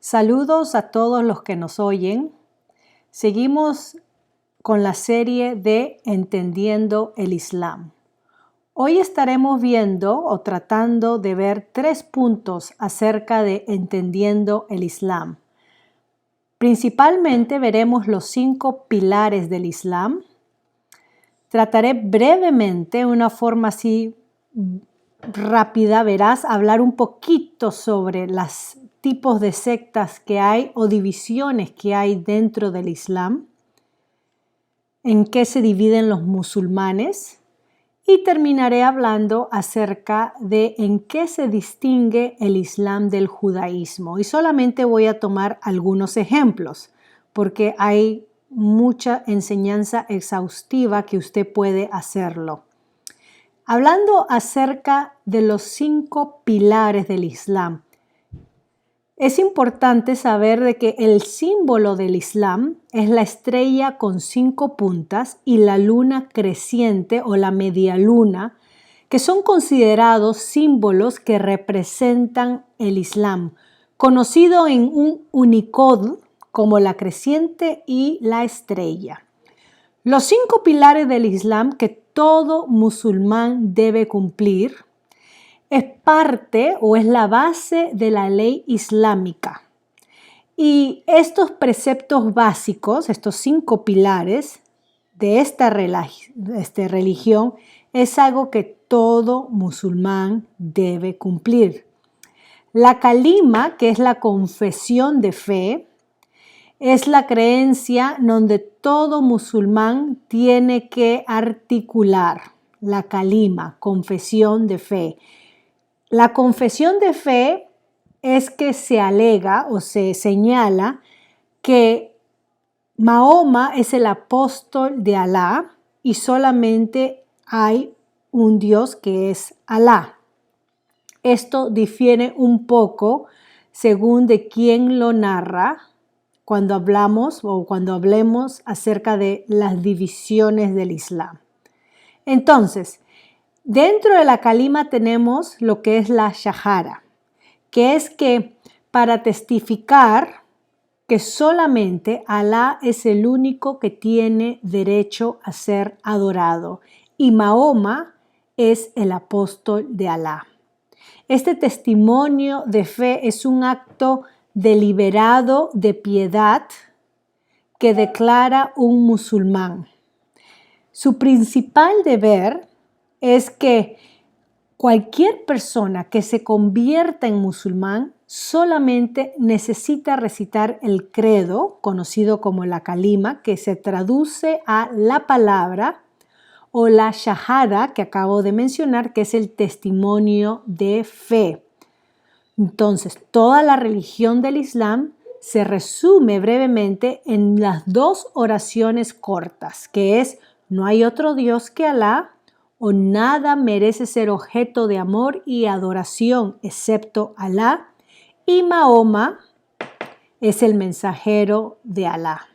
Saludos a todos los que nos oyen. Seguimos con la serie de Entendiendo el Islam. Hoy estaremos viendo o tratando de ver 3 puntos acerca de Entendiendo el Islam. Principalmente veremos los 5 pilares del Islam. Trataré brevemente, una forma así rápida, verás, hablar un poquito sobre los tipos de sectas que hay o divisiones que hay dentro del Islam, en qué se dividen los musulmanes y terminaré hablando acerca de en qué se distingue el Islam del judaísmo. Y solamente voy a tomar algunos ejemplos porque hay mucha enseñanza exhaustiva que usted puede hacerlo. Hablando acerca de los 5 pilares del Islam, es importante saber de que el símbolo del Islam es la estrella con 5 puntas y la luna creciente o la media luna, que son considerados símbolos que representan el Islam, conocido en un Unicode como la creciente y la estrella. Los 5 pilares del Islam que todo musulmán debe cumplir es parte o es la base de la ley islámica. Y estos preceptos básicos, estos 5 pilares de esta religión, es algo que todo musulmán debe cumplir. La kalima, que es la confesión de fe, es la creencia donde todo musulmán tiene que articular la kalima, confesión de fe. La confesión de fe es que se alega o se señala que Mahoma es el apóstol de Alá y solamente hay un Dios que es Alá. Esto difiere un poco según de quién lo narra cuando hablemos acerca de las divisiones del Islam. Entonces, dentro de la kalima tenemos lo que es la shahada, que es que para testificar que solamente Alá es el único que tiene derecho a ser adorado y Mahoma es el apóstol de Alá. Este testimonio de fe es un acto deliberado de piedad que declara un musulmán. Su principal deber es que cualquier persona que se convierta en musulmán solamente necesita recitar el credo, conocido como la kalima, que se traduce a la palabra, o la shahada, que acabo de mencionar, que es el testimonio de fe. Entonces, toda la religión del Islam se resume brevemente en las 2 oraciones cortas, que es no hay otro Dios que Alá o nada merece ser objeto de amor y adoración excepto Alá y Mahoma es el mensajero de Alá.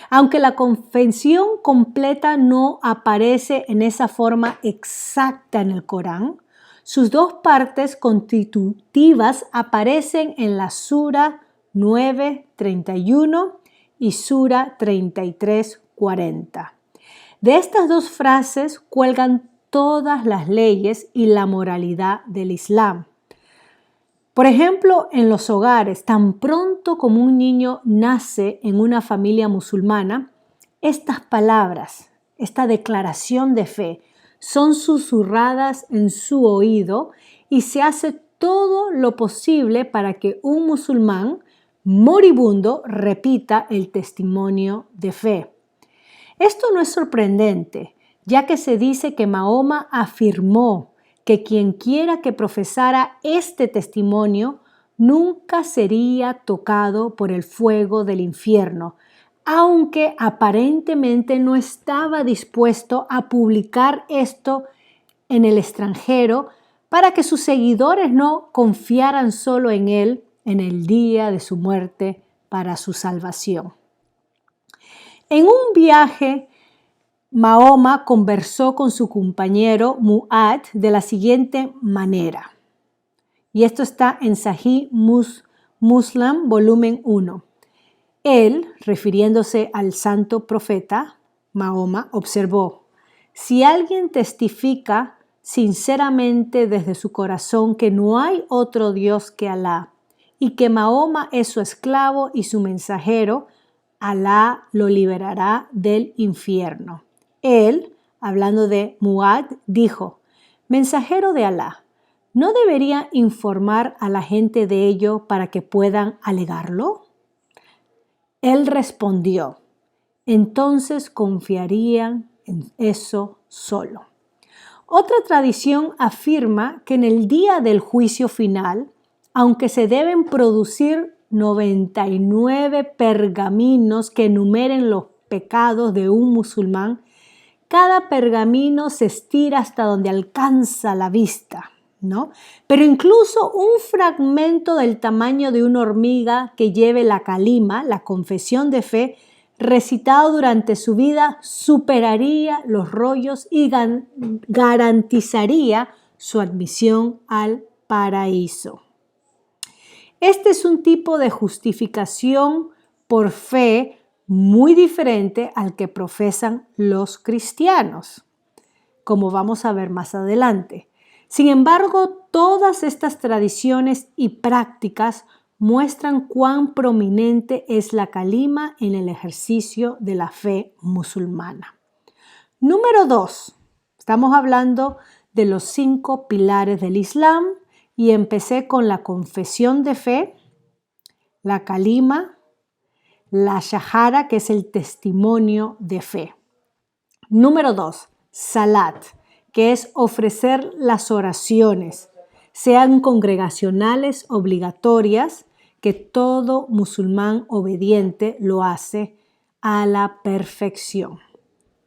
Aunque la confesión completa no aparece en esa forma exacta en el Corán, sus 2 partes constitutivas aparecen en la Sura 9:31 y Sura 33:40. De estas 2 frases cuelgan todas las leyes y la moralidad del Islam. Por ejemplo, en los hogares, tan pronto como un niño nace en una familia musulmana, estas palabras, esta declaración de fe, son susurradas en su oído y se hace todo lo posible para que un musulmán moribundo repita el testimonio de fe. Esto no es sorprendente, ya que se dice que Mahoma afirmó que quien quiera que profesara este testimonio nunca sería tocado por el fuego del infierno, aunque aparentemente no estaba dispuesto a publicar esto en el extranjero para que sus seguidores no confiaran solo en él en el día de su muerte para su salvación. En un viaje, Mahoma conversó con su compañero Mu'ad de la siguiente manera, y esto está en Sahih Muslim, volumen 1. Él, refiriéndose al santo profeta Mahoma, observó: si alguien testifica sinceramente desde su corazón que no hay otro Dios que Alá y que Mahoma es su esclavo y su mensajero, Alá lo liberará del infierno. Él, hablando de Muad, dijo: mensajero de Alá, ¿no debería informar a la gente de ello para que puedan alegarlo? Él respondió: entonces confiarían en eso solo. Otra tradición afirma que en el día del juicio final, aunque se deben producir 99 pergaminos que enumeren los pecados de un musulmán, cada pergamino se estira hasta donde alcanza la vista, ¿no? Pero incluso un fragmento del tamaño de una hormiga que lleve la calima, la confesión de fe, recitado durante su vida, superaría los rollos y garantizaría su admisión al paraíso. Este es un tipo de justificación por fe muy diferente al que profesan los cristianos, como vamos a ver más adelante. Sin embargo, todas estas tradiciones y prácticas muestran cuán prominente es la calima en el ejercicio de la fe musulmana. Número 2. Estamos hablando de los 5 pilares del Islam y empecé con la confesión de fe, la calima, la shahada, que es el testimonio de fe. Número 2, salat, que es ofrecer las oraciones, sean congregacionales, obligatorias, que todo musulmán obediente lo hace a la perfección,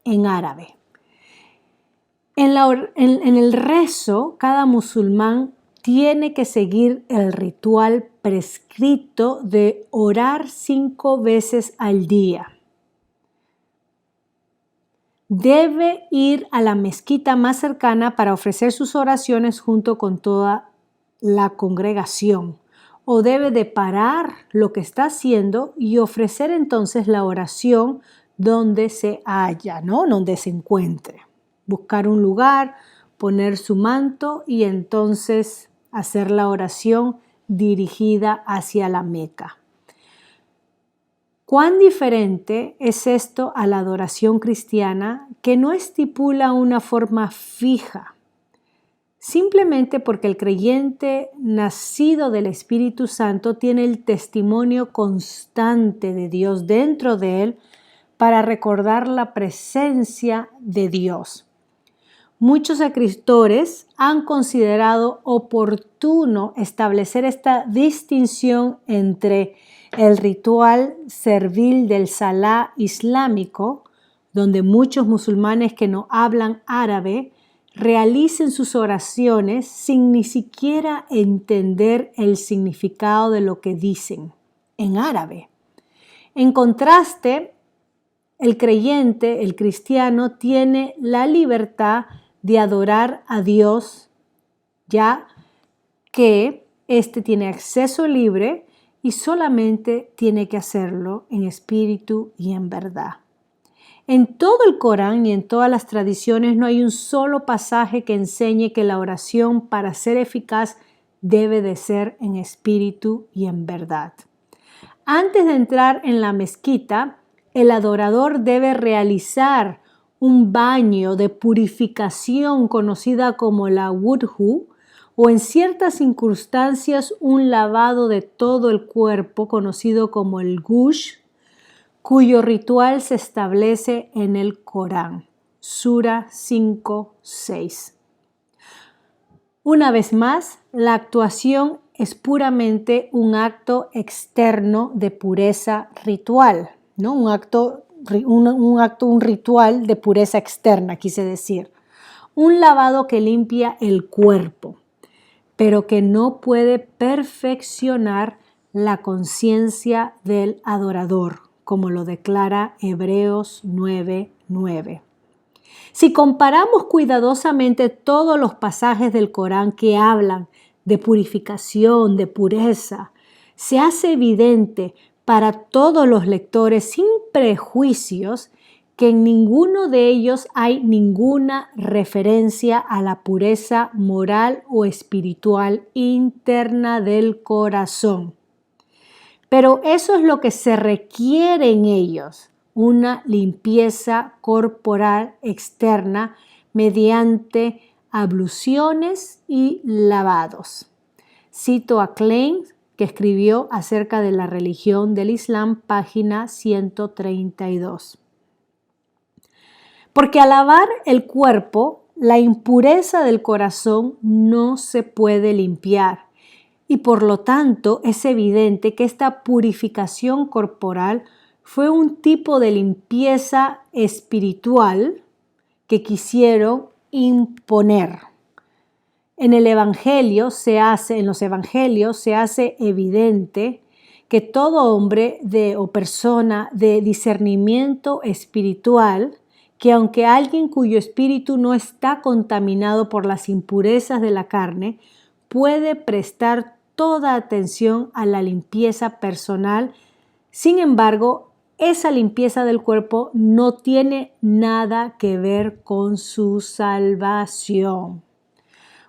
en árabe. En el rezo, cada musulmán tiene que seguir el ritual prescrito de orar 5 veces al día. Debe ir a la mezquita más cercana para ofrecer sus oraciones junto con toda la congregación, o debe de parar lo que está haciendo y ofrecer entonces la oración donde se halla, ¿no? Donde se encuentre. Buscar un lugar, poner su manto y entonces hacer la oración dirigida hacia la Meca. ¿Cuán diferente es esto a la adoración cristiana, que no estipula una forma fija? Simplemente porque el creyente nacido del Espíritu Santo tiene el testimonio constante de Dios dentro de él para recordar la presencia de Dios. Muchos escritores han considerado oportuno establecer esta distinción entre el ritual servil del Salah islámico, donde muchos musulmanes que no hablan árabe realicen sus oraciones sin ni siquiera entender el significado de lo que dicen en árabe. En contraste, el creyente, el cristiano, tiene la libertad de adorar a Dios, ya que éste tiene acceso libre y solamente tiene que hacerlo en espíritu y en verdad. En todo el Corán y en todas las tradiciones no hay un solo pasaje que enseñe que la oración, para ser eficaz, debe de ser en espíritu y en verdad. Antes de entrar en la mezquita, el adorador debe realizar un baño de purificación conocida como la wudhu, o en ciertas circunstancias un lavado de todo el cuerpo conocido como el gush, cuyo ritual se establece en el Corán, Sura 5:6. Una vez más, la actuación es puramente un acto externo de pureza ritual, ¿no? Un ritual de pureza externa, quise decir. Un lavado que limpia el cuerpo, pero que no puede perfeccionar la conciencia del adorador, como lo declara Hebreos 9:9. Si comparamos cuidadosamente todos los pasajes del Corán que hablan de purificación, de pureza, se hace evidente para todos los lectores sin prejuicios que en ninguno de ellos hay ninguna referencia a la pureza moral o espiritual interna del corazón. Pero eso es lo que se requiere en ellos, una limpieza corporal externa mediante abluciones y lavados. Cito a Klein, que escribió acerca de la religión del Islam, página 132. Porque al lavar el cuerpo, la impureza del corazón no se puede limpiar y por lo tanto es evidente que esta purificación corporal fue un tipo de limpieza espiritual que quisieron imponer. En los evangelios se hace evidente que todo hombre o persona de discernimiento espiritual, que aunque alguien cuyo espíritu no está contaminado por las impurezas de la carne, puede prestar toda atención a la limpieza personal. Sin embargo, esa limpieza del cuerpo no tiene nada que ver con su salvación.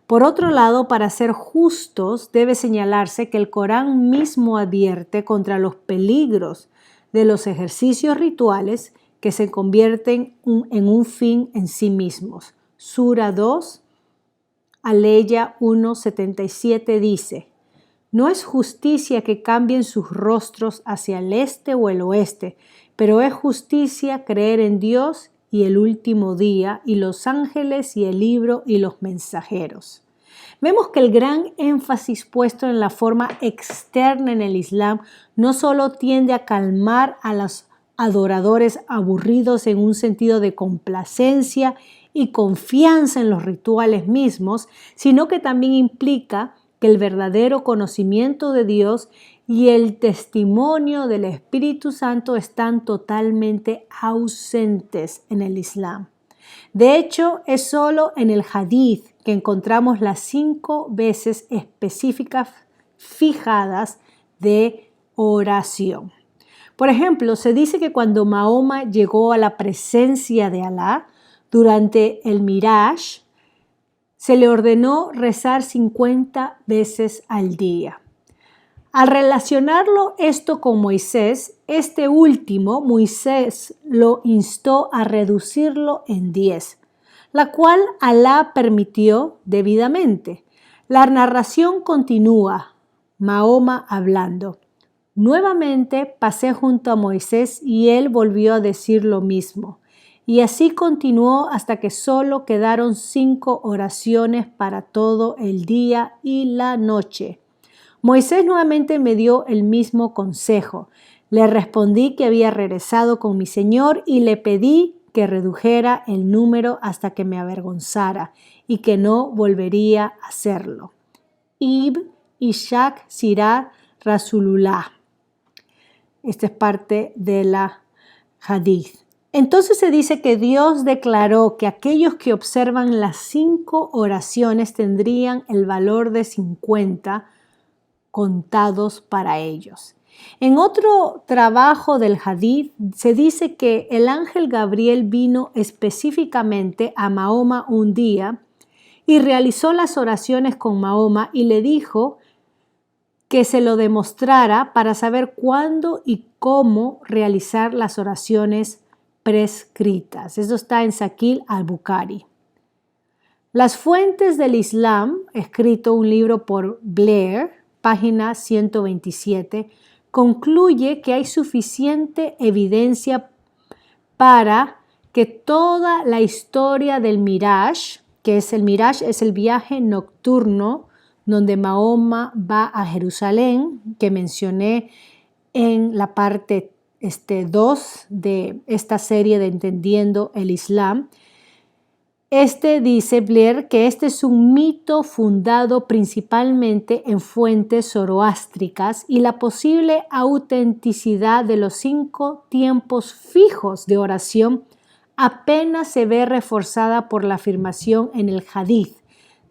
Por otro lado, para ser justos, debe señalarse que el Corán mismo advierte contra los peligros de los ejercicios rituales que se convierten en un fin en sí mismos. Sura 2, Aleya 1:77 dice: no es justicia que cambien sus rostros hacia el este o el oeste, pero es justicia creer en Dios y el último día, y los ángeles y el libro y los mensajeros. Vemos que el gran énfasis puesto en la forma externa en el Islam no solo tiende a calmar a los adoradores aburridos en un sentido de complacencia y confianza en los rituales mismos, sino que también implica que el verdadero conocimiento de Dios y el testimonio del Espíritu Santo están totalmente ausentes en el Islam. De hecho, es solo en el Hadith que encontramos las 5 veces específicas fijadas de oración. Por ejemplo, se dice que cuando Mahoma llegó a la presencia de Alá durante el Miraj, se le ordenó rezar 50 veces al día. Al relacionarlo esto con Moisés, este último, Moisés, lo instó a reducirlo en 10, la cual Alá permitió debidamente. La narración continúa, Mahoma hablando. Nuevamente pasé junto a Moisés y él volvió a decir lo mismo. Y así continuó hasta que solo quedaron 5 oraciones para todo el día y la noche. Moisés nuevamente me dio el mismo consejo. Le respondí que había regresado con mi Señor y le pedí que redujera el número hasta que me avergonzara y que no volvería a hacerlo. Ibn Ishaq Sirah Rasulullah. Esta es parte de la Hadith. Entonces se dice que Dios declaró que aquellos que observan las 5 oraciones tendrían el valor de 50 contados para ellos. En otro trabajo del Hadith se dice que el ángel Gabriel vino específicamente a Mahoma un día y realizó las oraciones con Mahoma y le dijo que se lo demostrara para saber cuándo y cómo realizar las oraciones prescritas. Eso está en Sahih al-Bukhari. Las fuentes del Islam, escrito un libro por Blair, página 127, concluye que hay suficiente evidencia para que toda la historia del Miraj, que es el Miraj, es el viaje nocturno donde Mahoma va a Jerusalén, que mencioné en la parte 2 de esta serie de Entendiendo el Islam. Dice Blair que este es un mito fundado principalmente en fuentes zoroástricas y la posible autenticidad de los 5 tiempos fijos de oración apenas se ve reforzada por la afirmación en el Hadith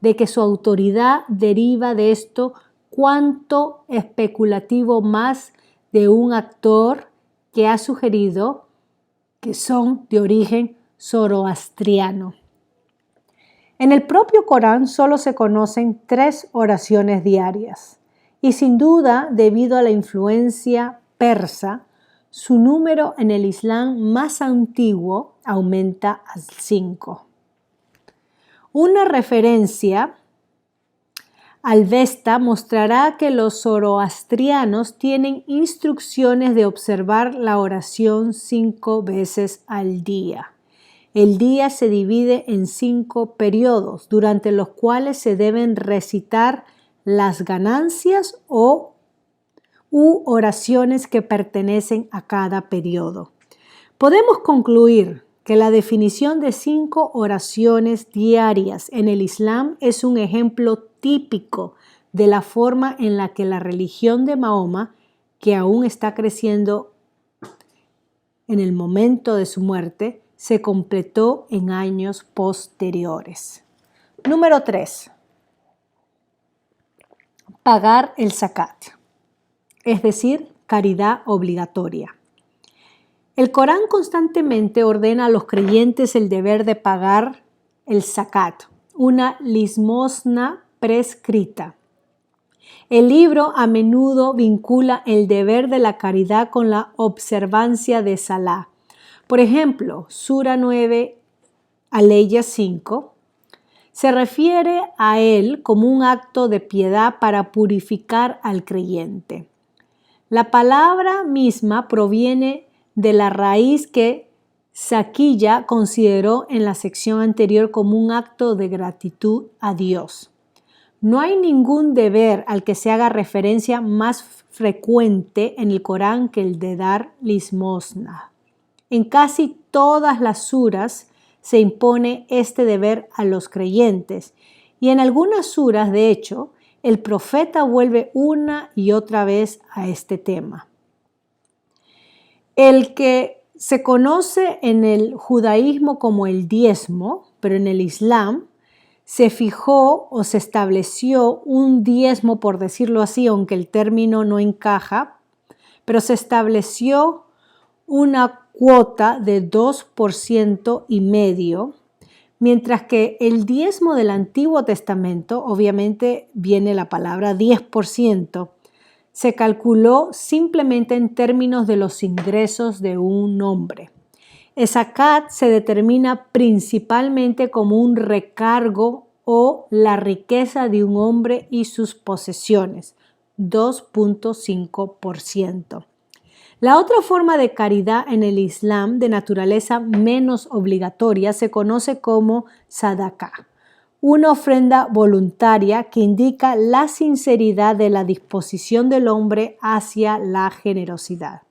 de que su autoridad deriva de esto cuánto especulativo más de un actor que ha sugerido que son de origen zoroastriano. En el propio Corán solo se conocen 3 oraciones diarias y sin duda, debido a la influencia persa, su número en el Islam más antiguo aumenta a 5. Una referencia al Vesta mostrará que los zoroastrianos tienen instrucciones de observar la oración 5 veces al día. El día se divide en 5 periodos, durante los cuales se deben recitar las ganancias u oraciones que pertenecen a cada periodo. Podemos concluir que la definición de 5 oraciones diarias en el Islam es un ejemplo típico de la forma en la que la religión de Mahoma, que aún está creciendo en el momento de su muerte, se completó en años posteriores. Número 3. Pagar el zakat, es decir, caridad obligatoria. El Corán constantemente ordena a los creyentes el deber de pagar el zakat, una limosna prescrita. El libro a menudo vincula el deber de la caridad con la observancia de Salah. Por ejemplo, Sura 9, Aleya 5, se refiere a él como un acto de piedad para purificar al creyente. La palabra misma proviene de la raíz que Saquilla consideró en la sección anterior como un acto de gratitud a Dios. No hay ningún deber al que se haga referencia más frecuente en el Corán que el de dar limosna. En casi todas las suras se impone este deber a los creyentes y en algunas suras, de hecho, el profeta vuelve una y otra vez a este tema. El que se conoce en el judaísmo como el diezmo, pero en el Islam se fijó o se estableció un diezmo, por decirlo así, aunque el término no encaja, pero se estableció una cuota de 2,5%, mientras que el diezmo del Antiguo Testamento, obviamente viene la palabra 10%, se calculó simplemente en términos de los ingresos de un hombre. El zakat se determina principalmente como un recargo o la riqueza de un hombre y sus posesiones, 2,5%. La otra forma de caridad en el Islam de naturaleza menos obligatoria se conoce como sadaqah, una ofrenda voluntaria que indica la sinceridad de la disposición del hombre hacia la generosidad.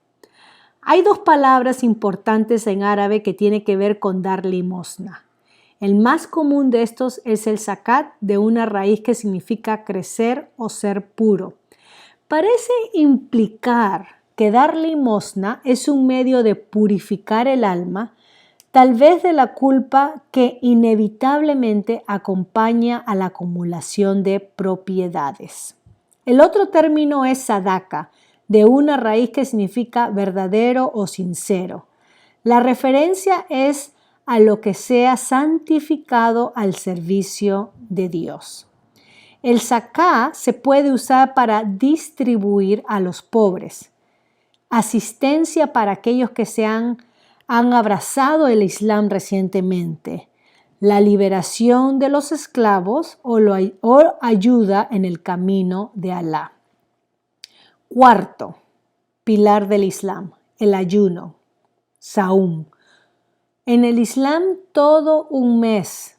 Hay 2 palabras importantes en árabe que tienen que ver con dar limosna. El más común de estos es el zakat, de una raíz que significa crecer o ser puro. Parece implicar que dar limosna es un medio de purificar el alma, tal vez de la culpa que inevitablemente acompaña a la acumulación de propiedades. El otro término es sadaqa, de una raíz que significa verdadero o sincero. La referencia es a lo que sea santificado al servicio de Dios. El zakat se puede usar para distribuir a los pobres, asistencia para aquellos que han abrazado el Islam recientemente, la liberación de los esclavos o ayuda en el camino de Alá. 4. Pilar del Islam, el ayuno, Saum. En el Islam todo un mes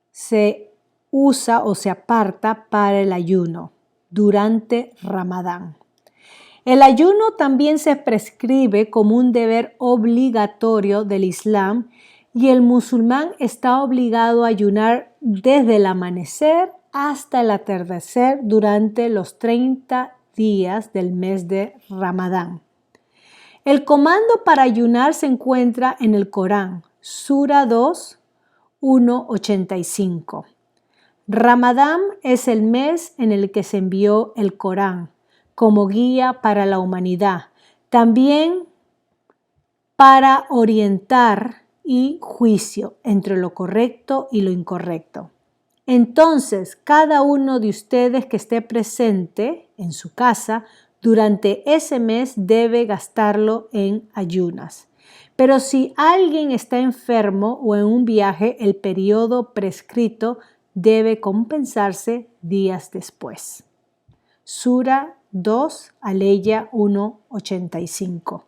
se usa o se aparta para el ayuno durante Ramadán. El ayuno también se prescribe como un deber obligatorio del Islam y el musulmán está obligado a ayunar desde el amanecer hasta el atardecer durante los 30 días del mes de Ramadán. El comando para ayunar se encuentra en el Corán, Sura 2, 1,85. Ramadán es el mes en el que se envió el Corán como guía para la humanidad, también para orientar y juicio entre lo correcto y lo incorrecto. Entonces, cada uno de ustedes que esté presente en su casa durante ese mes debe gastarlo en ayunas. Pero si alguien está enfermo o en un viaje, el periodo prescrito debe compensarse días después. Sura 2, Aleya 1:85.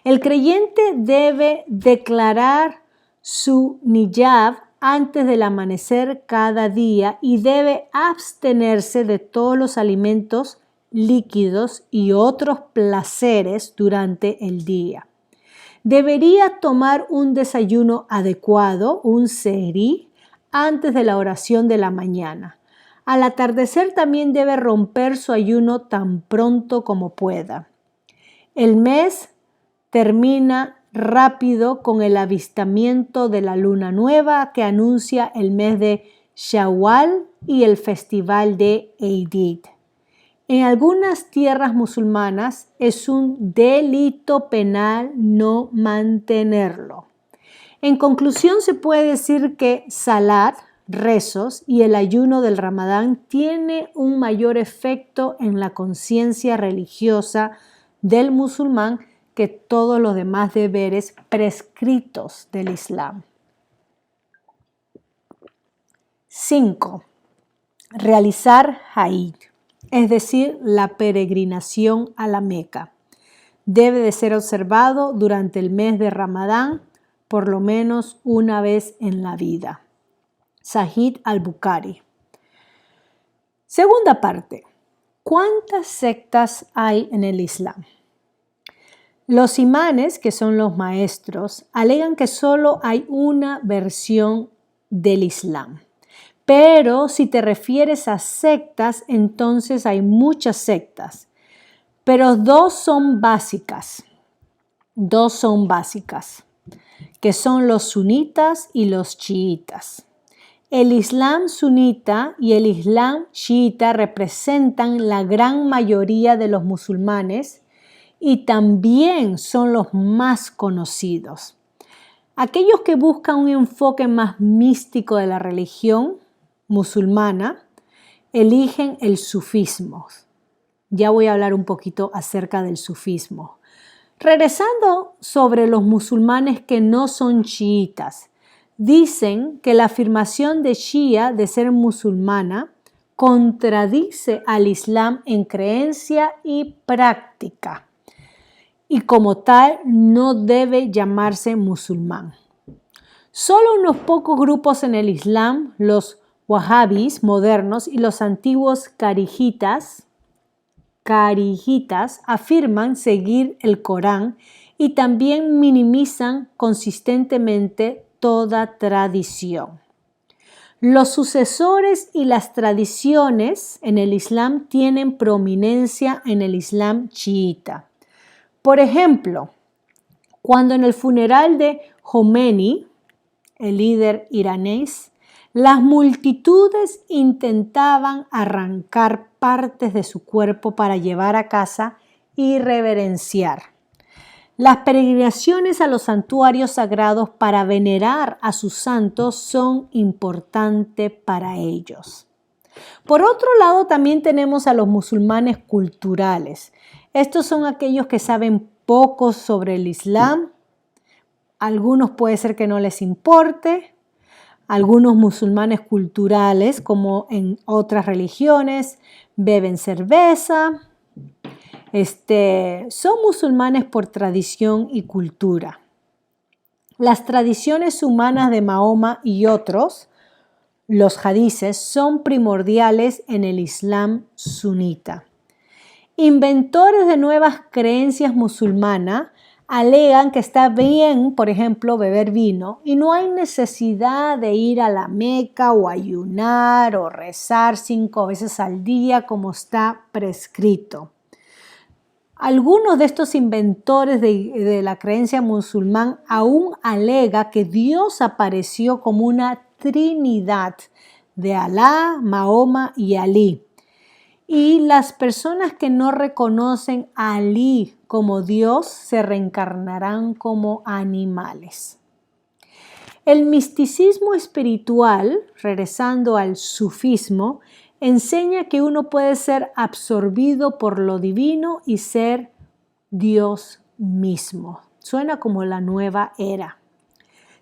El creyente debe declarar su niyab antes del amanecer cada día y debe abstenerse de todos los alimentos líquidos y otros placeres durante el día. Debería tomar un desayuno adecuado, un sehrí, antes de la oración de la mañana. Al atardecer también debe romper su ayuno tan pronto como pueda. El mes termina rápido con el avistamiento de la luna nueva que anuncia el mes de Shawwal y el festival de Eid. En algunas tierras musulmanas es un delito penal no mantenerlo. En conclusión, se puede decir que salat, rezos y el ayuno del Ramadán tiene un mayor efecto en la conciencia religiosa del musulmán que todos los demás deberes prescritos del Islam. 5. Realizar Hajj, es decir, la peregrinación a la Meca. Debe de ser observado durante el mes de Ramadán por lo menos una vez en la vida. Sahih al-Bukhari. Segunda parte. ¿Cuántas sectas hay en el Islam? Los imanes, que son los maestros, alegan que solo hay una versión del Islam. Pero si te refieres a sectas, entonces hay muchas sectas. Pero dos son básicas, que son los sunitas y los chiitas. El Islam sunita y el Islam chiita representan la gran mayoría de los musulmanes y también son los más conocidos. Aquellos que buscan un enfoque más místico de la religión musulmana eligen el sufismo. Ya voy a hablar un poquito acerca del sufismo. Regresando sobre los musulmanes que no son chiitas, dicen que la afirmación de Shia de ser musulmana contradice al Islam en creencia y práctica, y como tal no debe llamarse musulmán. Solo unos pocos grupos en el Islam, los wahhabis modernos y los antiguos carijitas, afirman seguir el Corán y también minimizan consistentemente toda tradición. Los sucesores y las tradiciones en el Islam tienen prominencia en el Islam chiita. Por ejemplo, cuando en el funeral de Khomeini, el líder iraní, las multitudes intentaban arrancar partes de su cuerpo para llevar a casa y reverenciar. Las peregrinaciones a los santuarios sagrados para venerar a sus santos son importantes para ellos. Por otro lado, también tenemos a los musulmanes culturales. Estos son aquellos que saben poco sobre el Islam. Algunos puede ser que no les importe. Algunos musulmanes culturales, como en otras religiones, beben cerveza. Son musulmanes por tradición y cultura. Las tradiciones humanas de Mahoma y otros, los hadices, son primordiales en el Islam sunita. Inventores de nuevas creencias musulmanas alegan que está bien, por ejemplo, beber vino y no hay necesidad de ir a la Meca o ayunar o rezar 5 veces al día como está prescrito. Algunos de estos inventores de la creencia musulmán aún alega que Dios apareció como una trinidad de Alá, Mahoma y Alí. Y las personas que no reconocen a Alí como Dios se reencarnarán como animales. El misticismo espiritual, regresando al sufismo, enseña que uno puede ser absorbido por lo divino y ser Dios mismo. Suena como la nueva era.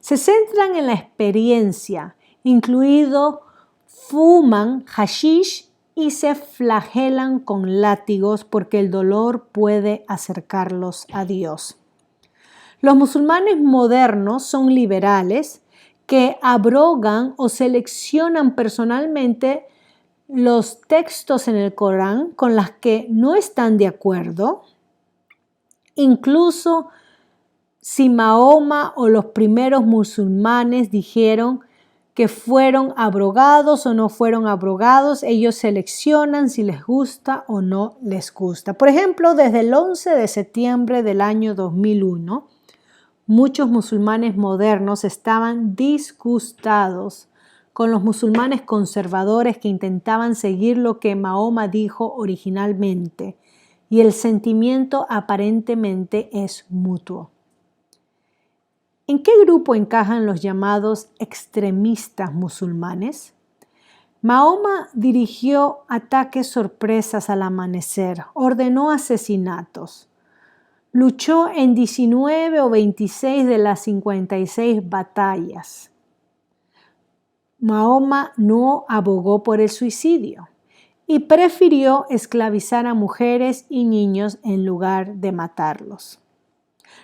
Se centran en la experiencia, incluido fuman hashish y se flagelan con látigos porque el dolor puede acercarlos a Dios. Los musulmanes modernos son liberales que abrogan o seleccionan personalmente los textos en el Corán con los que no están de acuerdo, incluso si Mahoma o los primeros musulmanes dijeron que fueron abrogados o no fueron abrogados, ellos seleccionan si les gusta o no les gusta. Por ejemplo, desde el 11 de septiembre del año 2001, muchos musulmanes modernos estaban disgustados con los musulmanes conservadores que intentaban seguir lo que Mahoma dijo originalmente, y el sentimiento aparentemente es mutuo. ¿En qué grupo encajan los llamados extremistas musulmanes? Mahoma dirigió ataques sorpresas al amanecer, ordenó asesinatos, luchó en 19 o 26 de las 56 batallas. Mahoma no abogó por el suicidio y prefirió esclavizar a mujeres y niños en lugar de matarlos.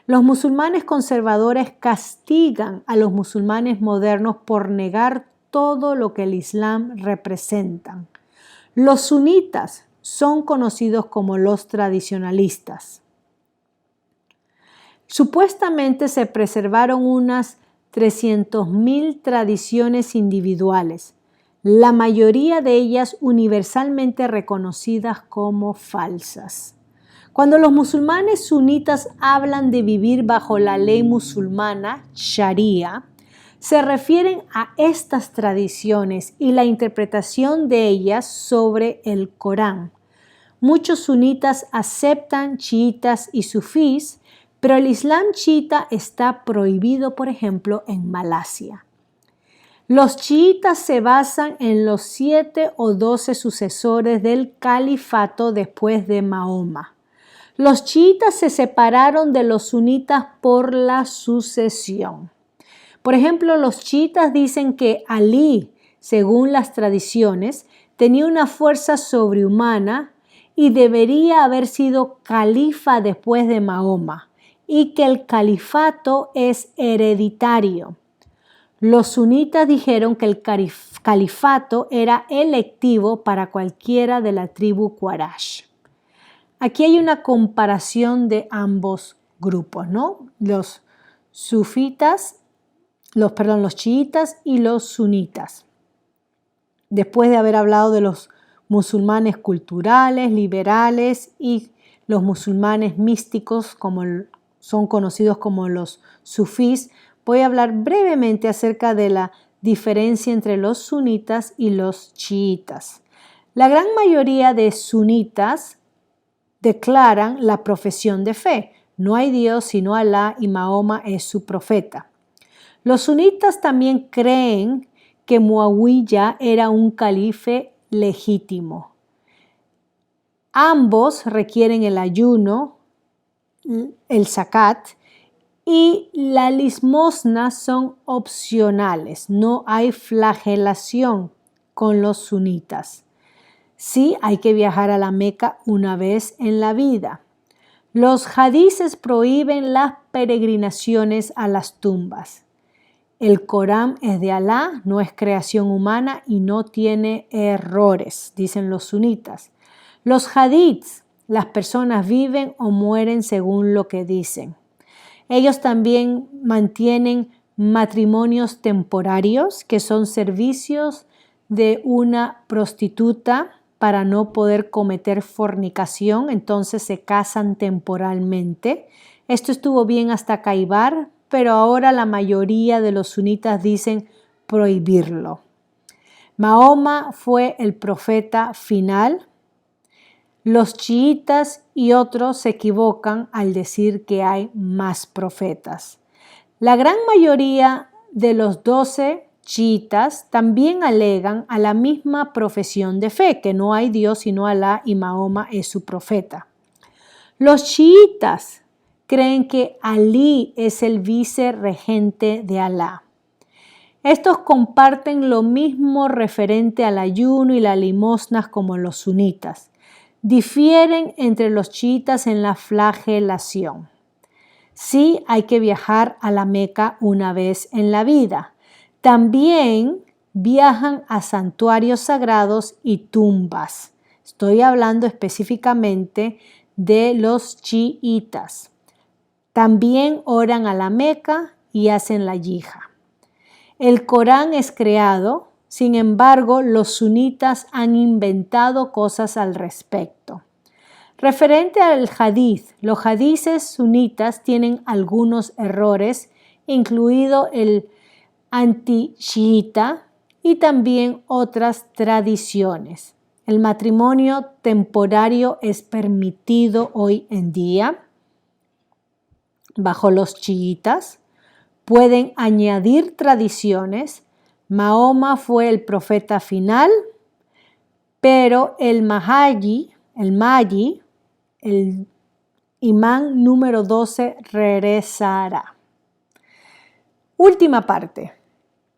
Los musulmanes conservadores castigan a los musulmanes modernos por negar todo lo que el Islam representa. Los sunitas son conocidos como los tradicionalistas. Supuestamente se preservaron unas 300.000 tradiciones individuales, la mayoría de ellas universalmente reconocidas como falsas. Cuando los musulmanes sunitas hablan de vivir bajo la ley musulmana, Sharia, se refieren a estas tradiciones y la interpretación de ellas sobre el Corán. Muchos sunitas aceptan chiitas y sufís, pero el Islam chiita está prohibido, por ejemplo, en Malasia. Los chiitas se basan en los 7 o 12 sucesores del califato después de Mahoma. Los chiitas se separaron de los sunitas por la sucesión. Por ejemplo, los chiitas dicen que Alí, según las tradiciones, tenía una fuerza sobrehumana y debería haber sido califa después de Mahoma, y que el califato es hereditario. Los sunitas dijeron que el califato era electivo para cualquiera de la tribu Quraysh. Aquí hay una comparación de ambos grupos, ¿no? Los chiitas y los sunitas. Después de haber hablado de los musulmanes culturales, liberales y los musulmanes místicos, como son conocidos como los sufís, voy a hablar brevemente acerca de la diferencia entre los sunitas y los chiitas. La gran mayoría de sunitas declaran la profesión de fe. No hay Dios sino Alá y Mahoma es su profeta. Los sunitas también creen que Muawiyah era un calife legítimo. Ambos requieren el ayuno, el zakat y la limosna son opcionales. No hay flagelación con los sunitas. Sí, hay que viajar a la Meca una vez en la vida. Los hadices prohíben las peregrinaciones a las tumbas. El Corán es de Alá, no es creación humana y no tiene errores, dicen los sunitas. Los hadiths, las personas viven o mueren según lo que dicen. Ellos también mantienen matrimonios temporarios, que son servicios de una prostituta para no poder cometer fornicación, entonces se casan temporalmente. Esto estuvo bien hasta Caibar, pero ahora la mayoría de los sunitas dicen prohibirlo. Mahoma fue el profeta final. Los chiitas y otros se equivocan al decir que hay más profetas. La gran mayoría de los 12 chiitas también alegan a la misma profesión de fe, que no hay Dios sino Alá y Mahoma es su profeta. Los chiitas creen que Alí es el vicerregente de Alá. Estos comparten lo mismo referente al ayuno y las limosnas como los sunitas. Difieren entre los chiitas en la flagelación. Sí hay que viajar a la Meca una vez en la vida. También viajan a santuarios sagrados y tumbas. Estoy hablando específicamente de los chiitas. También oran a la Meca y hacen la yihad. El Corán es creado, sin embargo, los sunitas han inventado cosas al respecto. Referente al hadith, los hadices sunitas tienen algunos errores, incluido el anti-chiita y también otras tradiciones. El matrimonio temporario es permitido hoy en día bajo los chiitas. Pueden añadir tradiciones. Mahoma fue el profeta final, pero el Mahdi, el imán número 12, regresará. Última parte.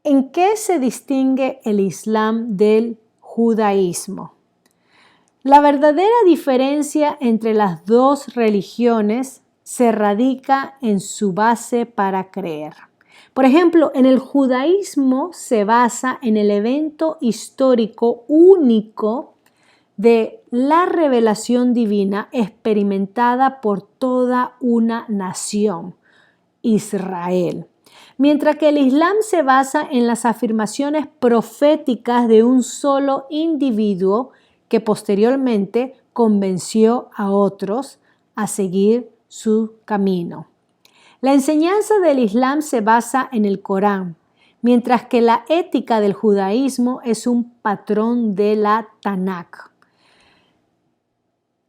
¿En qué se distingue el Islam del judaísmo? La verdadera diferencia entre las dos religiones se radica en su base para creer. Por ejemplo, en el judaísmo se basa en el evento histórico único de la revelación divina experimentada por toda una nación, Israel. Mientras que el Islam se basa en las afirmaciones proféticas de un solo individuo que posteriormente convenció a otros a seguir su camino. La enseñanza del Islam se basa en el Corán, mientras que la ética del judaísmo es un patrón de la Tanakh.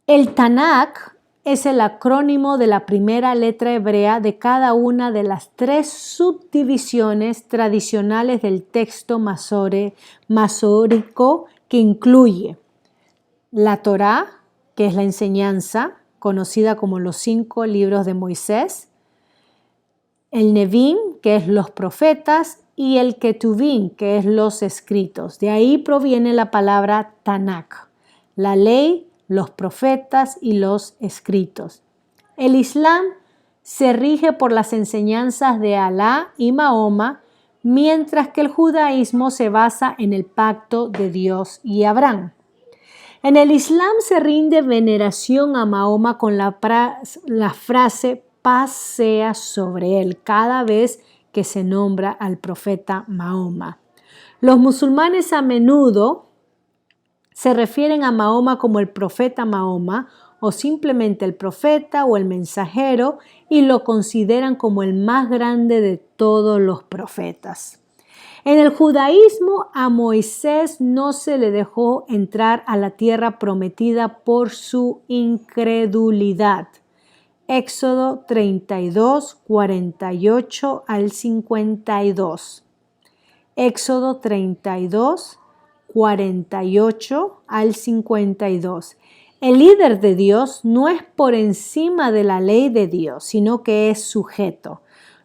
El Tanakh es el acrónimo de la primera letra hebrea de cada una de las 3 subdivisiones tradicionales del texto masórico que incluye la Torá, que es la enseñanza, conocida como los 5 libros de Moisés, el Nevi'im, que es los profetas, y el Ketuvim, que es los escritos. De ahí proviene la palabra Tanakh, la ley, los profetas y los escritos. El Islam se rige por las enseñanzas de Alá y Mahoma, mientras que el judaísmo se basa en el pacto de Dios y Abraham. En el Islam se rinde veneración a Mahoma con la frase paz sea sobre él cada vez que se nombra al profeta Mahoma. Los musulmanes a menudo se refieren a Mahoma como el profeta Mahoma o simplemente el profeta o el mensajero y lo consideran como el más grande de todos los profetas. En el judaísmo a Moisés no se le dejó entrar a la tierra prometida por su incredulidad. Éxodo 32, 48 al 52. Éxodo 32, 48 al 52. El líder de Dios no es por encima de la ley de Dios, sino que es sujeto.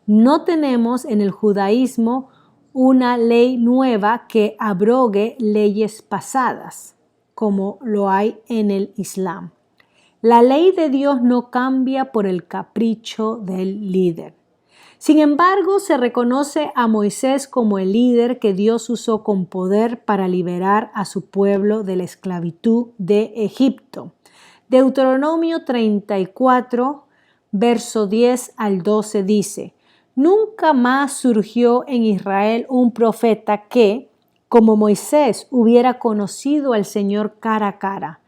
No tenemos en el judaísmo una ley nueva que abrogue leyes pasadas, como lo hay en el Islam. La ley de Dios no cambia por el capricho del líder. Sin embargo, se reconoce a Moisés como el líder que Dios usó con poder para liberar a su pueblo de la esclavitud de Egipto. Deuteronomio 34, verso 10 al 12 dice: Nunca más surgió en Israel un profeta que, como Moisés, hubiera conocido al Señor cara a cara.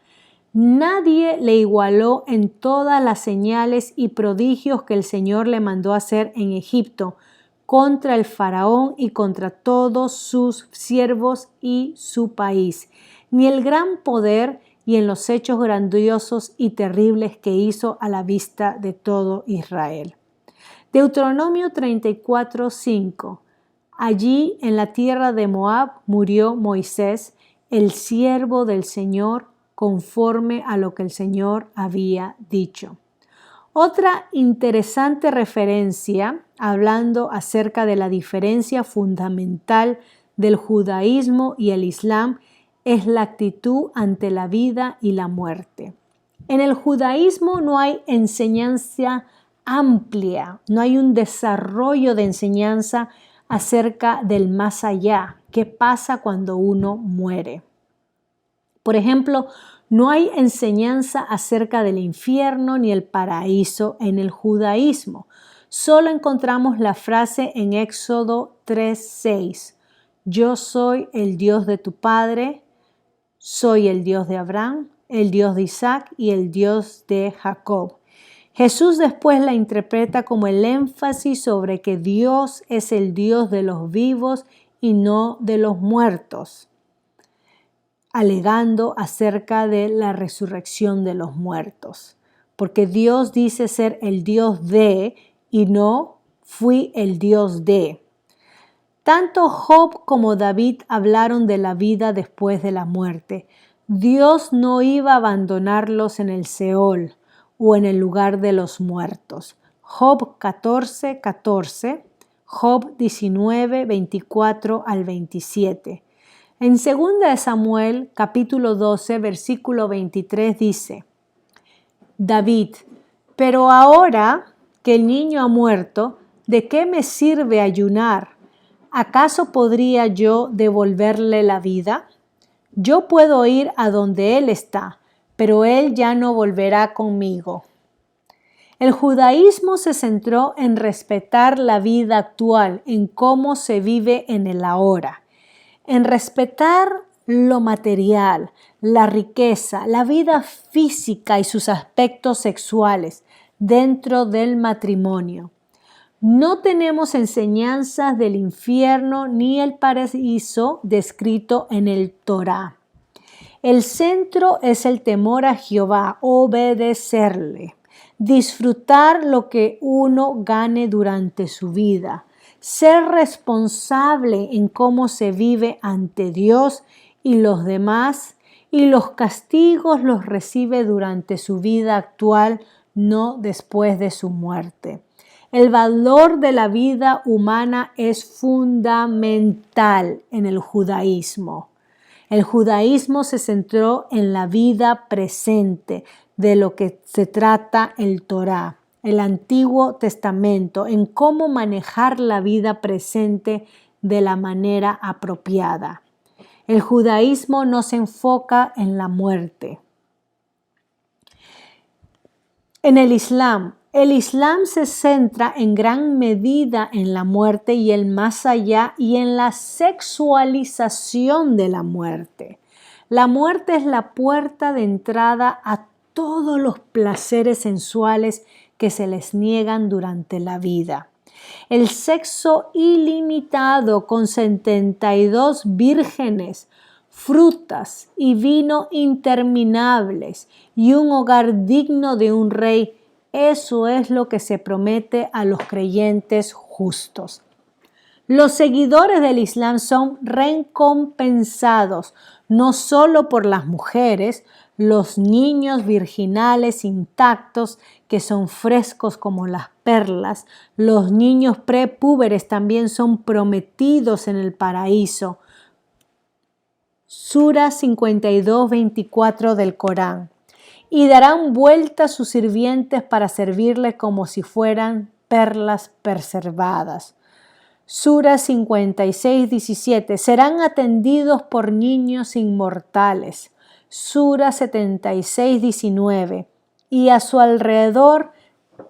Nadie le igualó en todas las señales y prodigios que el Señor le mandó hacer en Egipto, contra el faraón y contra todos sus siervos y su país, ni el gran poder y en los hechos grandiosos y terribles que hizo a la vista de todo Israel. Deuteronomio 34:5. Allí en la tierra de Moab murió Moisés, el siervo del Señor, conforme a lo que el Señor había dicho. Otra interesante referencia, hablando acerca de la diferencia fundamental del judaísmo y el islam, es la actitud ante la vida y la muerte. En el judaísmo no hay enseñanza amplia, no hay un desarrollo de enseñanza acerca del más allá, qué pasa cuando uno muere. Por ejemplo, no hay enseñanza acerca del infierno ni el paraíso en el judaísmo. Solo encontramos la frase en Éxodo 3:6. Yo soy el Dios de tu padre, soy el Dios de Abraham, el Dios de Isaac y el Dios de Jacob. Jesús después la interpreta como el énfasis sobre que Dios es el Dios de los vivos y no de los muertos, alegando acerca de la resurrección de los muertos, porque Dios dice ser el Dios de y no fui el Dios de. Tanto Job como David hablaron de la vida después de la muerte. Dios no iba a abandonarlos en el Seol o en el lugar de los muertos. Job 14:14, Job 19:24 al 27. En 2 de Samuel, capítulo 12, versículo 23 dice, David, pero ahora que el niño ha muerto, ¿de qué me sirve ayunar? ¿Acaso podría yo devolverle la vida? Yo puedo ir a donde él está, pero él ya no volverá conmigo. El judaísmo se centró en respetar la vida actual, en cómo se vive en el ahora, en respetar lo material, la riqueza, la vida física y sus aspectos sexuales dentro del matrimonio. No tenemos enseñanzas del infierno ni el paraíso descrito en el Torá. El centro es el temor a Jehová, obedecerle, disfrutar lo que uno gane durante su vida, ser responsable en cómo se vive ante Dios y los demás, y los castigos los recibe durante su vida actual, no después de su muerte. El valor de la vida humana es fundamental en el judaísmo. El judaísmo se centró en la vida presente, de lo que se trata el Torá, el Antiguo Testamento, en cómo manejar la vida presente de la manera apropiada. El judaísmo no se enfoca en la muerte. En el Islam se centra en gran medida en la muerte y el más allá y en la sexualización de la muerte. La muerte es la puerta de entrada a todos los placeres sensuales que se les niegan durante la vida. El sexo ilimitado con 72 vírgenes, frutas y vino interminables y un hogar digno de un rey, eso es lo que se promete a los creyentes justos. Los seguidores del Islam son recompensados no solo por las mujeres, los niños virginales intactos que son frescos como las perlas, los niños prepúberes también son prometidos en el paraíso. Sura 52:24 del Corán. Y darán vuelta a sus sirvientes para servirles como si fueran perlas preservadas. Sura 56:17. Serán atendidos por niños inmortales. Sura 76:19. Y a su alrededor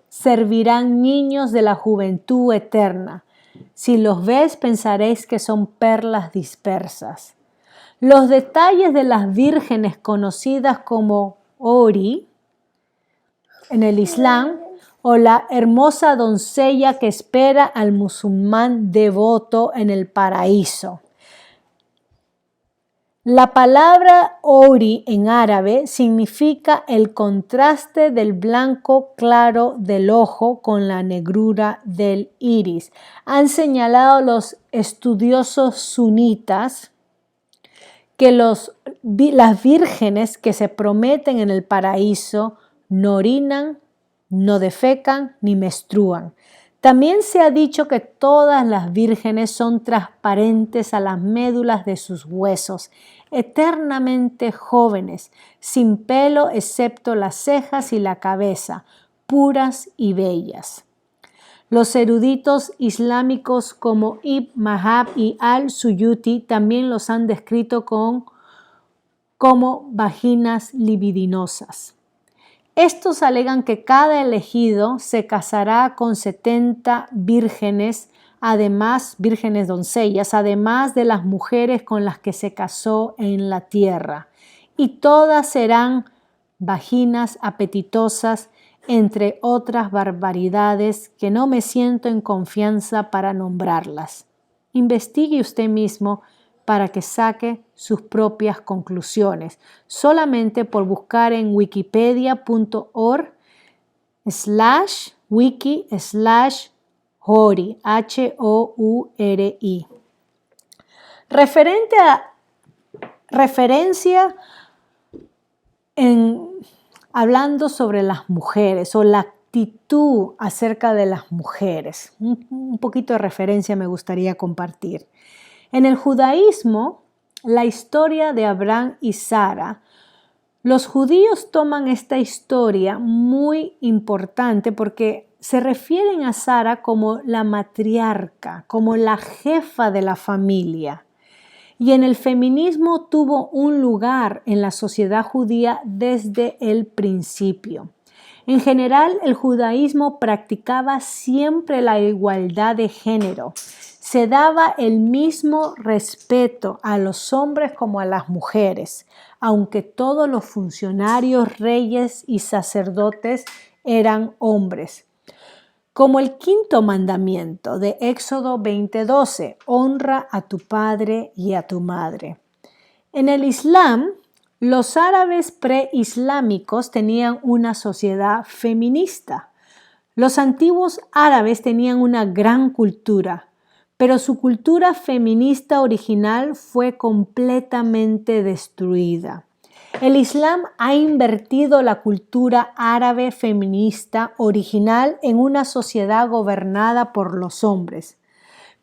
servirán niños de la juventud eterna. Si los ves, pensaréis que son perlas dispersas. Los detalles de las vírgenes conocidas como Ori en el Islam o la hermosa doncella que espera al musulmán devoto en el paraíso. La palabra Huri en árabe significa el contraste del blanco claro del ojo con la negrura del iris. Han señalado los estudiosos sunitas que las vírgenes que se prometen en el paraíso no orinan, no defecan ni menstruan. También se ha dicho que todas las vírgenes son transparentes a las médulas de sus huesos, eternamente jóvenes, sin pelo excepto las cejas y la cabeza, puras y bellas. Los eruditos islámicos como Ibn Mahab y al-Suyuti también los han descrito como vaginas libidinosas. Estos alegan que cada elegido se casará con 70 vírgenes, además, vírgenes doncellas, además de las mujeres con las que se casó en la tierra, y todas serán vaginas apetitosas, entre otras barbaridades que no me siento en confianza para nombrarlas. Investigue usted mismo para que saque sus propias conclusiones, solamente por buscar en wikipedia.org/wiki/Hori, H-O-U-R-I. Referencia hablando sobre las mujeres o la actitud acerca de las mujeres. Un poquito de referencia me gustaría compartir. En el judaísmo, la historia de Abraham y Sara, los judíos toman esta historia muy importante porque se refieren a Sara como la matriarca, como la jefa de la familia. Y en el feminismo tuvo un lugar en la sociedad judía desde el principio. En general, el judaísmo practicaba siempre la igualdad de género. Se daba el mismo respeto a los hombres como a las mujeres, aunque todos los funcionarios, reyes y sacerdotes eran hombres. Como el quinto mandamiento de Éxodo 20:12, honra a tu padre y a tu madre. En el Islam, los árabes preislámicos tenían una sociedad feminista. Los antiguos árabes tenían una gran cultura, pero su cultura feminista original fue completamente destruida. El Islam ha invertido la cultura árabe feminista original en una sociedad gobernada por los hombres,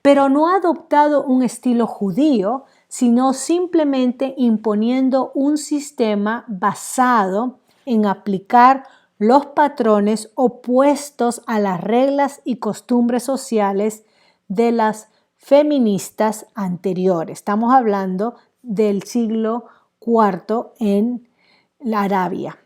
pero no ha adoptado un estilo judío, sino simplemente imponiendo un sistema basado en aplicar los patrones opuestos a las reglas y costumbres sociales de las feministas anteriores. Estamos hablando del siglo IV en la Arabia.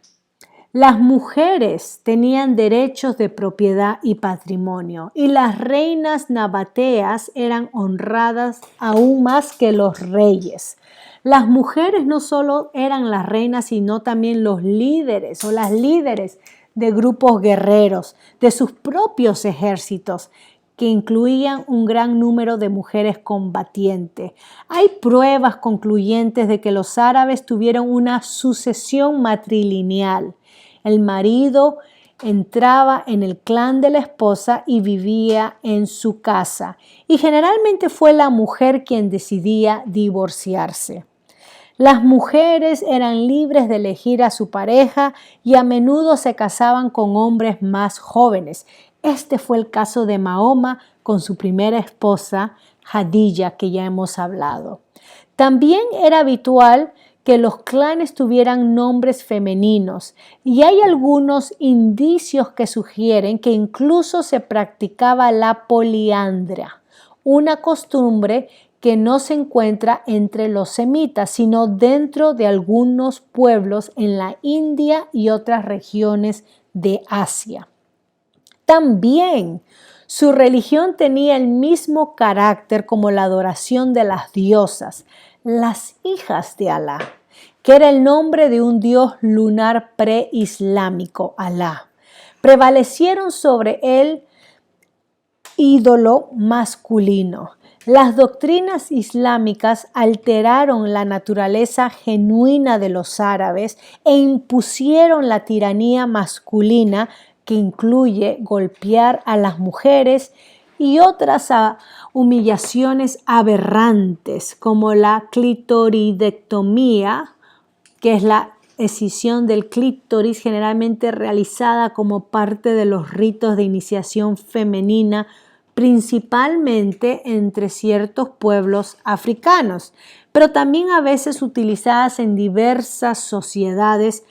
Las mujeres tenían derechos de propiedad y patrimonio, y las reinas nabateas eran honradas aún más que los reyes. Las mujeres no solo eran las reinas, sino también los líderes o las líderes de grupos guerreros, de sus propios ejércitos, que incluían un gran número de mujeres combatientes. Hay pruebas concluyentes de que los árabes tuvieron una sucesión matrilineal. El marido entraba en el clan de la esposa y vivía en su casa, y generalmente fue la mujer quien decidía divorciarse. Las mujeres eran libres de elegir a su pareja y a menudo se casaban con hombres más jóvenes. Este fue el caso de Mahoma con su primera esposa, Jadilla, que ya hemos hablado. También era habitual que los clanes tuvieran nombres femeninos, y hay algunos indicios que sugieren que incluso se practicaba la poliandria, una costumbre que no se encuentra entre los semitas, sino dentro de algunos pueblos en la India y otras regiones de Asia. También su religión tenía el mismo carácter como la adoración de las diosas, las hijas de Alá, que era el nombre de un dios lunar preislámico, Alá. prevalecieron sobre el ídolo masculino. Las doctrinas islámicas alteraron la naturaleza genuina de los árabes e impusieron la tiranía masculina que incluye golpear a las mujeres y otras humillaciones aberrantes como la clitoridectomía, que es la escisión del clítoris generalmente realizada como parte de los ritos de iniciación femenina, principalmente entre ciertos pueblos africanos, pero también a veces utilizadas en diversas sociedades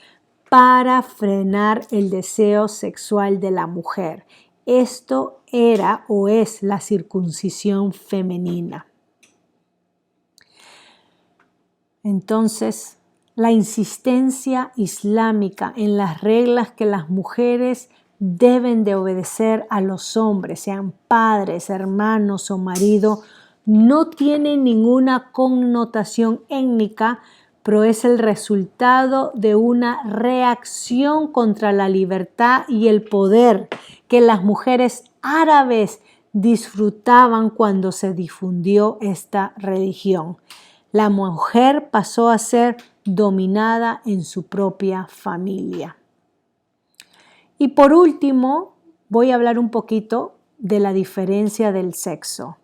para frenar el deseo sexual de la mujer. Esto era o es la circuncisión femenina. Entonces, la insistencia islámica en las reglas que las mujeres deben de obedecer a los hombres, sean padres, hermanos o marido, no tiene ninguna connotación étnica, pero es el resultado de una reacción contra la libertad y el poder que las mujeres árabes disfrutaban cuando se difundió esta religión. La mujer pasó a ser dominada en su propia familia. Y por último, voy a hablar un poquito de la diferencia del sexo.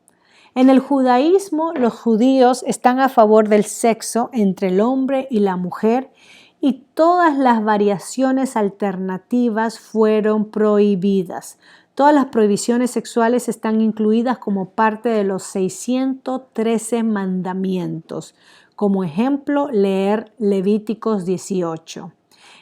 En el judaísmo, los judíos están a favor del sexo entre el hombre y la mujer y todas las variaciones alternativas fueron prohibidas. Todas las prohibiciones sexuales están incluidas como parte de los 613 mandamientos. Como ejemplo, leer Levíticos 18.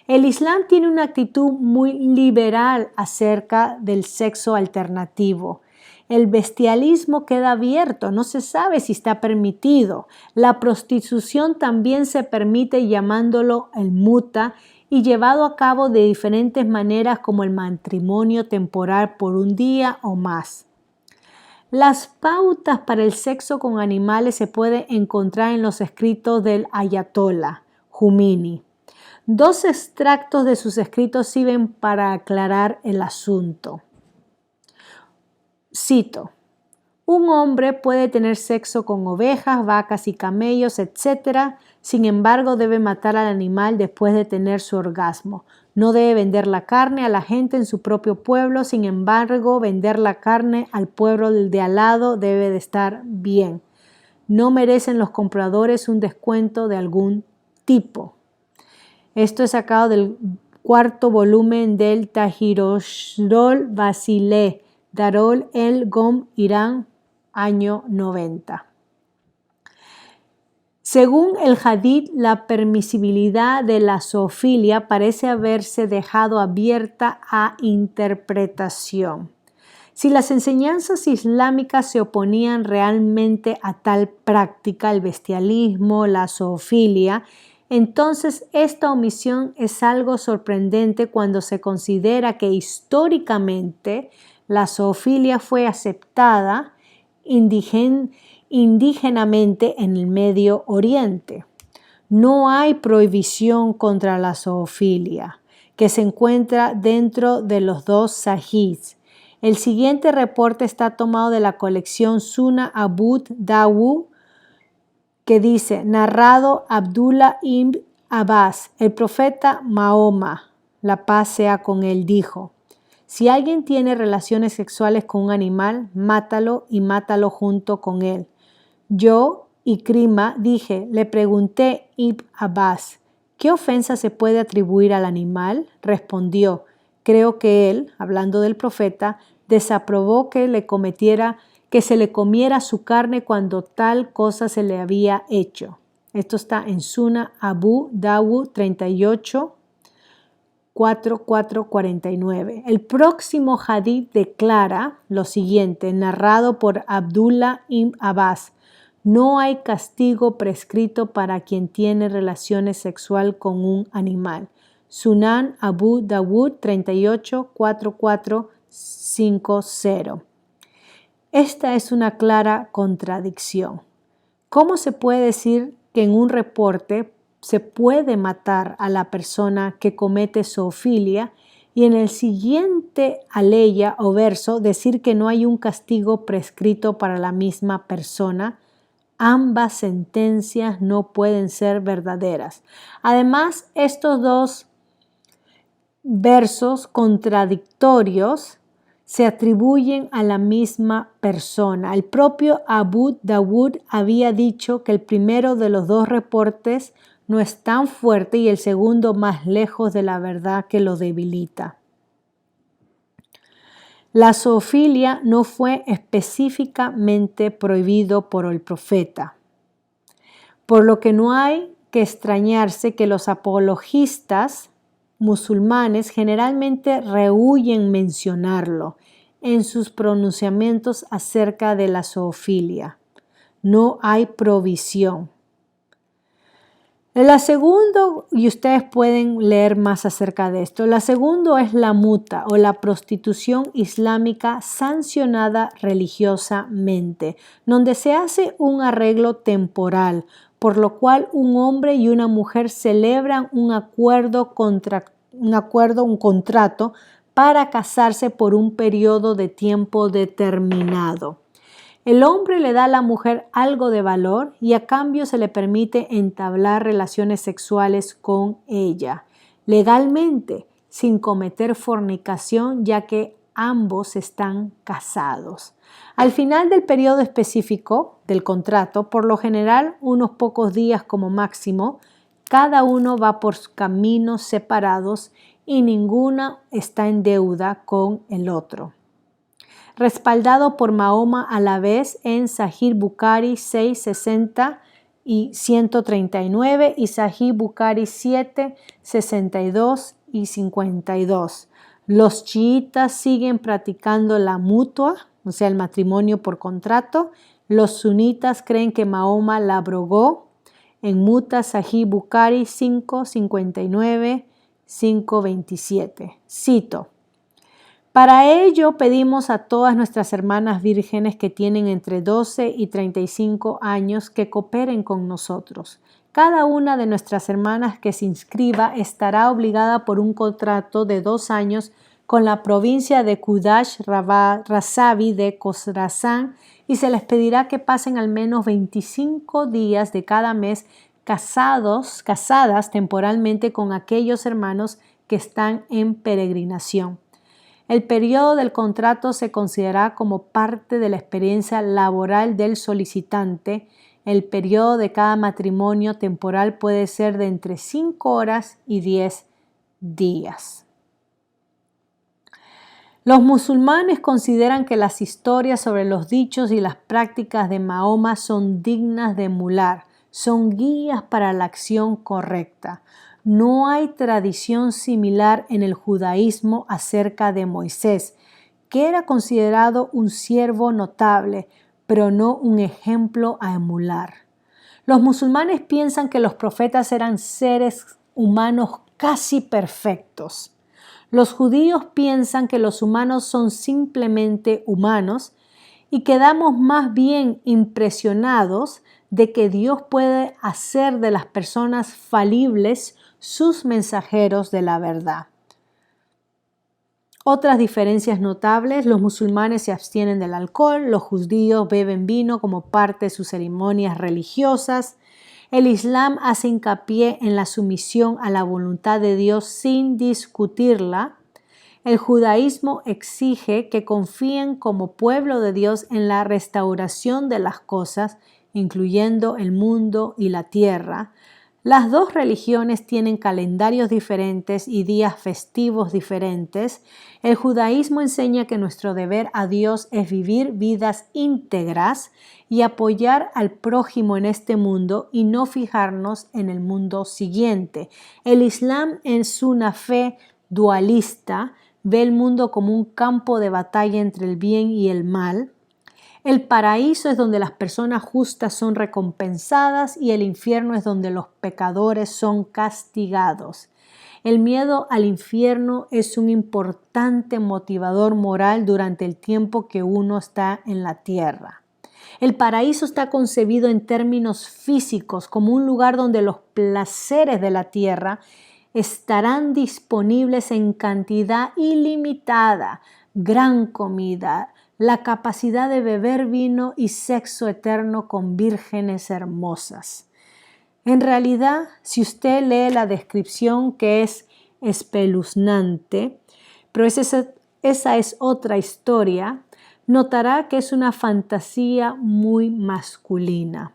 El Islam tiene una actitud muy liberal acerca del sexo alternativo. El bestialismo queda abierto, no se sabe si está permitido. La prostitución también se permite llamándolo el muta y llevado a cabo de diferentes maneras como el matrimonio temporal por un día o más. Las pautas para el sexo con animales se pueden encontrar en los escritos del Ayatollah Khomeini. 2 extractos de sus escritos sirven para aclarar el asunto. Cito: un hombre puede tener sexo con ovejas, vacas y camellos, etc. Sin embargo, debe matar al animal después de tener su orgasmo. No debe vender la carne a la gente en su propio pueblo. Sin embargo, vender la carne al pueblo de al lado debe de estar bien. No merecen los compradores un descuento de algún tipo. Esto es sacado del 4º volumen del Tahrirul Basile, Darul el Gom, Irán, año 90. Según el hadith, la permisibilidad de la zoofilia parece haberse dejado abierta a interpretación. Si las enseñanzas islámicas se oponían realmente a tal práctica, el bestialismo, la zoofilia, entonces esta omisión es algo sorprendente cuando se considera que históricamente la zoofilia fue aceptada indígenamente en el Medio Oriente. No hay prohibición contra la zoofilia, que se encuentra dentro de los 2 sahihs. El siguiente reporte está tomado de la colección Sunan Abu Dawud, que dice: narrado Abdullah ibn Abbas, el profeta Mahoma, la paz sea con él, dijo: si alguien tiene relaciones sexuales con un animal, mátalo y mátalo junto con él. Yo, Ikrima, le pregunté Ibn Abbas, ¿qué ofensa se puede atribuir al animal? Respondió: creo que él, hablando del profeta, desaprobó que se le comiera su carne cuando tal cosa se le había hecho. Esto está en Sunan Abu Dawud 38, 4449. El próximo hadith declara lo siguiente, narrado por Abdullah ibn Abbas: no hay castigo prescrito para quien tiene relaciones sexuales con un animal. Sunan Abu Dawud 38, 4450. Esta es una clara contradicción. ¿Cómo se puede decir que en un reporte se puede matar a la persona que comete zoofilia y en el siguiente aleya o verso decir que no hay un castigo prescrito para la misma persona. Ambas sentencias no pueden ser verdaderas. Además, estos dos versos contradictorios se atribuyen a la misma persona. El propio Abu Dawud había dicho que el primero de los dos reportes no es tan fuerte y el segundo más lejos de la verdad que lo debilita. La zoofilia no fue específicamente prohibido por el profeta, por lo que no hay que extrañarse que los apologistas musulmanes generalmente rehúyen mencionarlo en sus pronunciamientos acerca de la zoofilia. No hay provisión. La segunda, y ustedes pueden leer más acerca de esto, la segunda es la muta o la prostitución islámica sancionada religiosamente, donde se hace un arreglo temporal, por lo cual un hombre y una mujer celebran un contrato para casarse por un periodo de tiempo determinado. El hombre le da a la mujer algo de valor y a cambio se le permite entablar relaciones sexuales con ella, legalmente, sin cometer fornicación, ya que ambos están casados. Al final del periodo específico del contrato, por lo general unos pocos días como máximo, cada uno va por caminos separados y ninguno está en deuda con el otro. Respaldado por Mahoma a la vez en Sahih Bukhari 660 y 139 y Sahih Bukhari 7, 62 y 52. Los chiitas siguen practicando la mutua, o sea, el matrimonio por contrato. Los sunitas creen que Mahoma la abrogó en muta Sahih Bukhari 5, 59, 5, 27. Cito. Para ello pedimos a todas nuestras hermanas vírgenes que tienen entre 12 y 35 años que cooperen con nosotros. Cada una de nuestras hermanas que se inscriba estará obligada por un contrato de 2 años con la provincia de Kudash Rasabi de Khorasán y se les pedirá que pasen al menos 25 días de cada mes casadas temporalmente con aquellos hermanos que están en peregrinación. El periodo del contrato se considera como parte de la experiencia laboral del solicitante. El periodo de cada matrimonio temporal puede ser de entre 5 horas y 10 días. Los musulmanes consideran que las historias sobre los dichos y las prácticas de Mahoma son dignas de emular, son guías para la acción correcta. No hay tradición similar en el judaísmo acerca de Moisés, que era considerado un siervo notable, pero no un ejemplo a emular. Los musulmanes piensan que los profetas eran seres humanos casi perfectos. Los judíos piensan que los humanos son simplemente humanos y quedamos más bien impresionados de que Dios puede hacer de las personas falibles sus mensajeros de la verdad. Otras diferencias notables: los musulmanes se abstienen del alcohol, los judíos beben vino como parte de sus ceremonias religiosas. El Islam hace hincapié en la sumisión a la voluntad de Dios sin discutirla. El judaísmo exige que confíen como pueblo de Dios en la restauración de las cosas, incluyendo el mundo y la tierra. Las dos religiones tienen calendarios diferentes y días festivos diferentes. El judaísmo enseña que nuestro deber a Dios es vivir vidas íntegras y apoyar al prójimo en este mundo y no fijarnos en el mundo siguiente. El Islam, en su fe dualista, ve el mundo como un campo de batalla entre el bien y el mal. El paraíso es donde las personas justas son recompensadas y el infierno es donde los pecadores son castigados. El miedo al infierno es un importante motivador moral durante el tiempo que uno está en la tierra. El paraíso está concebido en términos físicos como un lugar donde los placeres de la tierra estarán disponibles en cantidad ilimitada, gran comida, la capacidad de beber vino y sexo eterno con vírgenes hermosas. En realidad, si usted lee la descripción, que es espeluznante, pero esa es otra historia, notará que es una fantasía muy masculina.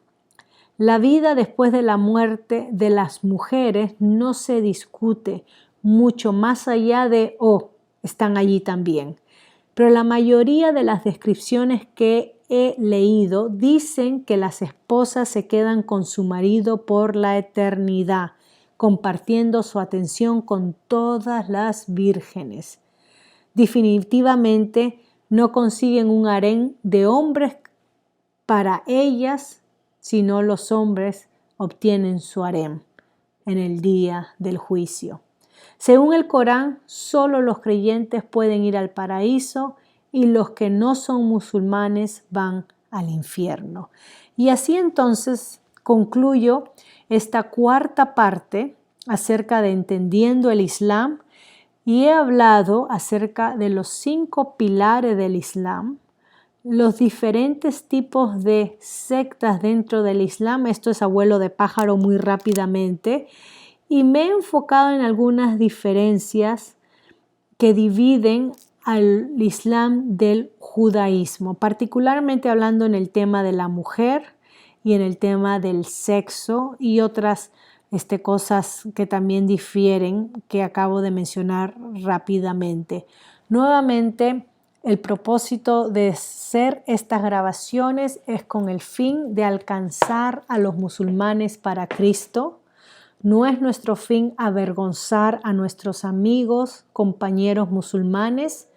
La vida después de la muerte de las mujeres no se discute mucho más allá de, están allí también. Pero la mayoría de las descripciones que he leído dicen que las esposas se quedan con su marido por la eternidad, compartiendo su atención con todas las vírgenes. Definitivamente no consiguen un harén de hombres para ellas, sino los hombres obtienen su harén en el día del juicio. Según el Corán, solo los creyentes pueden ir al paraíso y los que no son musulmanes van al infierno. Y así entonces concluyo esta cuarta parte acerca de entendiendo el Islam y he hablado acerca de los 5 pilares del Islam, los diferentes tipos de sectas dentro del Islam. Esto es abuelo de pájaro muy rápidamente. Y me he enfocado en algunas diferencias que dividen al Islam del judaísmo, particularmente hablando en el tema de la mujer y en el tema del sexo y otras cosas que también difieren que acabo de mencionar rápidamente. Nuevamente, el propósito de hacer estas grabaciones es con el fin de alcanzar a los musulmanes para Cristo. No es nuestro fin avergonzar a nuestros amigos, compañeros musulmanes,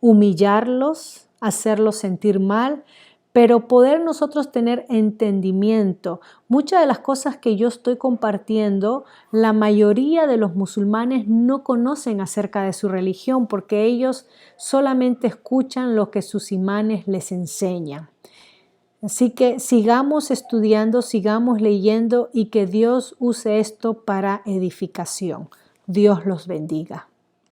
humillarlos, hacerlos sentir mal, pero poder nosotros tener entendimiento. Muchas de las cosas que yo estoy compartiendo, la mayoría de los musulmanes no conocen acerca de su religión porque ellos solamente escuchan lo que sus imanes les enseñan. Así que sigamos estudiando, sigamos leyendo y que Dios use esto para edificación. Dios los bendiga.